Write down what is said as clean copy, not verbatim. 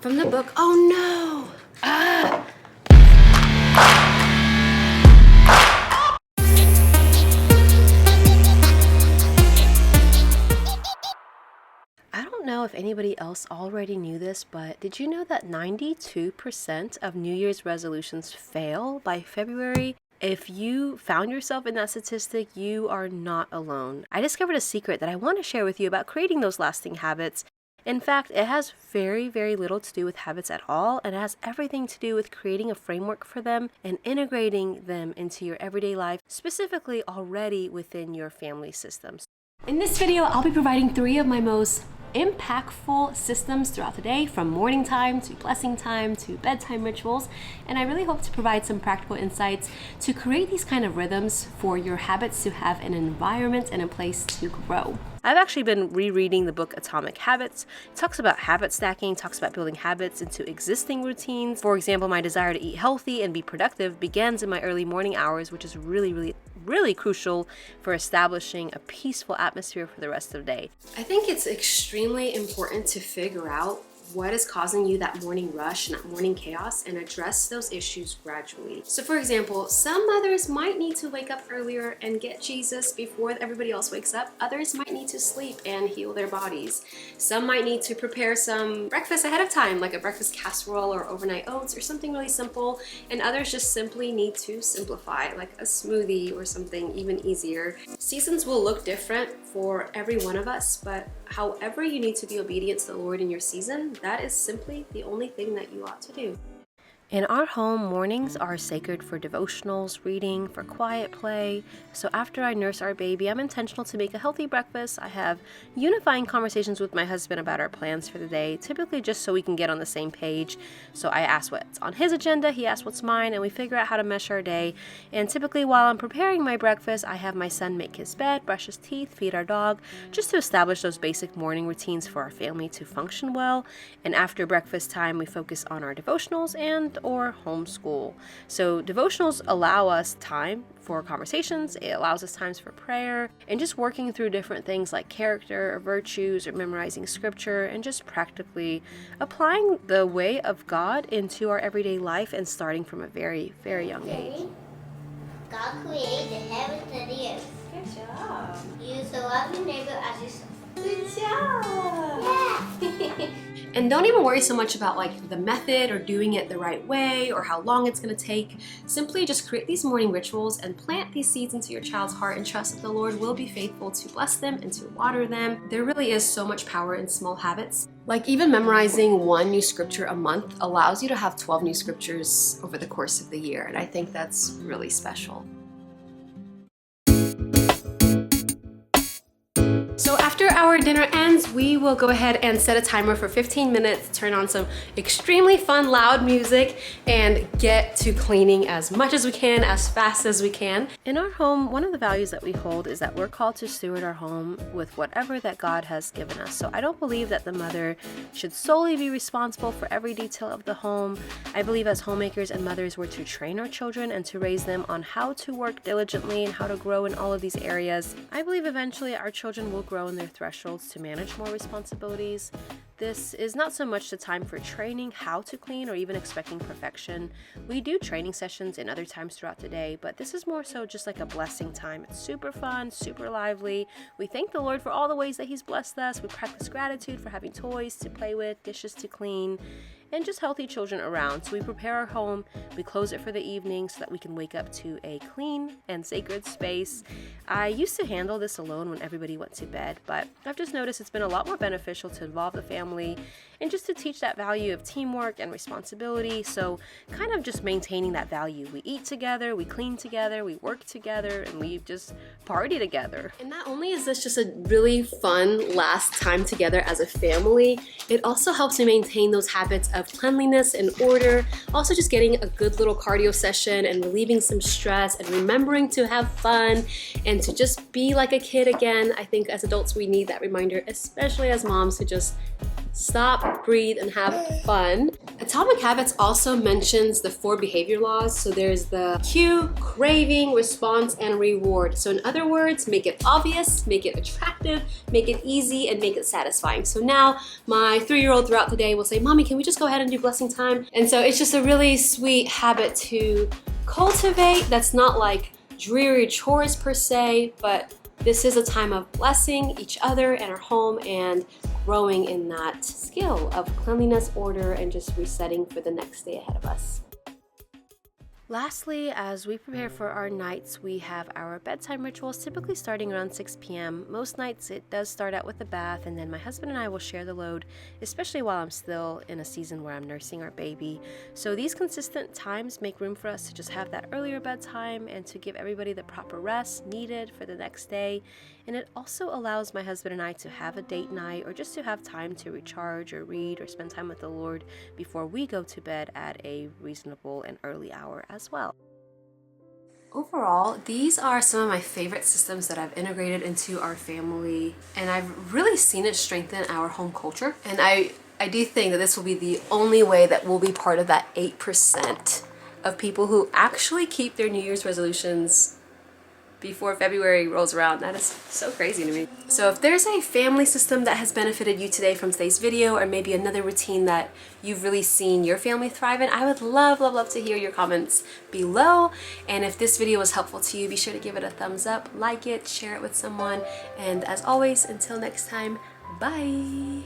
From the book. Oh no! Ah! I don't know if anybody else already knew this, but did you know that 92% of New Year's resolutions fail by February? If you found yourself in that statistic, you are not alone. I discovered a secret that I want to share with you about creating those lasting habits. In fact, it has very, very little to do with habits at all, and it has everything to do with creating a framework for them and integrating them into your everyday life, specifically already within your family systems. In this video, I'll be providing 3 of my most impactful systems throughout the day, from morning time to blessing time to bedtime rituals, and I really hope to provide some practical insights to create these kind of rhythms for your habits to have an environment and a place to grow. I've actually been rereading the book Atomic Habits. It talks about habit stacking, talks about building habits into existing routines. For example, my desire to eat healthy and be productive begins in my early morning hours, which is really crucial for establishing a peaceful atmosphere for the rest of the day. I think it's extremely important to figure out what is causing you that morning rush and that morning chaos and address those issues gradually. So for example, some mothers might need to wake up earlier and get Jesus before everybody else wakes up. Others might need to sleep and heal their bodies. Some might need to prepare some breakfast ahead of time, like a breakfast casserole or overnight oats or something really simple. And others just simply need to simplify, like a smoothie or something even easier. Seasons will look different for every one of us, but however you need to be obedient to the Lord in your season, that is simply the only thing that you ought to do. In our home, mornings are sacred for devotionals, reading, for quiet play. So after I nurse our baby, I'm intentional to make a healthy breakfast. I have unifying conversations with my husband about our plans for the day, typically just so we can get on the same page. So I ask what's on his agenda, he asks what's mine, and we figure out how to mesh our day. And typically while I'm preparing my breakfast, I have my son make his bed, brush his teeth, feed our dog, just to establish those basic morning routines for our family to function well. And after breakfast time, we focus on our devotionals and or homeschool. So devotionals allow us time for conversations, it allows us times for prayer, and just working through different things like character or virtues or memorizing scripture, and just practically applying the way of God into our everyday life and starting from a very, very young age. God created the heavens and the earth. Good job. You so love your neighbor as yourself. Good job. Yeah. And don't even worry so much about like the method or doing it the right way or how long it's going to take. Simply just create these morning rituals and plant these seeds into your child's heart and trust that the Lord will be faithful to bless them and to water them. There really is so much power in small habits. Like even memorizing 1 new scripture a month allows you to have 12 new scriptures over the course of the year. And I think that's really special. So after our dinner ends, we will go ahead and set a timer for 15 minutes, turn on some extremely fun, loud music, and get to cleaning as much as we can, as fast as we can. In our home, one of the values that we hold is that we're called to steward our home with whatever that God has given us. So I don't believe that the mother should solely be responsible for every detail of the home. I believe as homemakers and mothers, we're to train our children and to raise them on how to work diligently and how to grow in all of these areas. I believe eventually our children will grow in their thresholds to manage more responsibilities. This is not so much the time for training how to clean or even expecting perfection. We do training sessions in other times throughout the day, but this is more so just like a blessing time. It's super fun, super lively. We thank the Lord for all the ways that He's blessed us. We practice gratitude for having toys to play with, dishes to clean, and just healthy children around. So we prepare our home, we close it for the evening so that we can wake up to a clean and sacred space. I used to handle this alone when everybody went to bed, but I've just noticed it's been a lot more beneficial to involve the family and just to teach that value of teamwork and responsibility. So kind of just maintaining that value. We eat together, we clean together, we work together, and we just party together. And not only is this just a really fun last time together as a family, it also helps me maintain those habits of cleanliness and order. Also just getting a good little cardio session and relieving some stress and remembering to have fun and to just be like a kid again. I think as adults we need that reminder, especially as moms, to just stop, breathe, and have fun. Atomic Habits also mentions the 4 behavior laws. So there's the cue, craving, response, and reward. So in other words, make it obvious, make it attractive, make it easy, and make it satisfying. So now my 3-year-old throughout the day will say, Mommy, can we just go ahead and do blessing time? And so it's just a really sweet habit to cultivate that's not like dreary chores per se, but this is a time of blessing each other and our home and growing in that skill of cleanliness, order, and just resetting for the next day ahead of us. Lastly, as we prepare for our nights, we have our bedtime rituals, typically starting around 6 p.m. Most nights it does start out with a bath, and then my husband and I will share the load, especially while I'm still in a season where I'm nursing our baby. So these consistent times make room for us to just have that earlier bedtime and to give everybody the proper rest needed for the next day. And it also allows my husband and I to have a date night or just to have time to recharge or read or spend time with the Lord before we go to bed at a reasonable and early hour as well. Overall, these are some of my favorite systems that I've integrated into our family, and I've really seen it strengthen our home culture. And I do think that this will be the only way that we'll be part of that 8% of people who actually keep their New Year's resolutions before February rolls around. That is so crazy to me. So if there's a family system that has benefited you today from today's video, or maybe another routine that you've really seen your family thrive in, I would love to hear your comments below. And if this video was helpful to you, be sure to give it a thumbs up, like it, share it with someone. And as always, until next time, bye.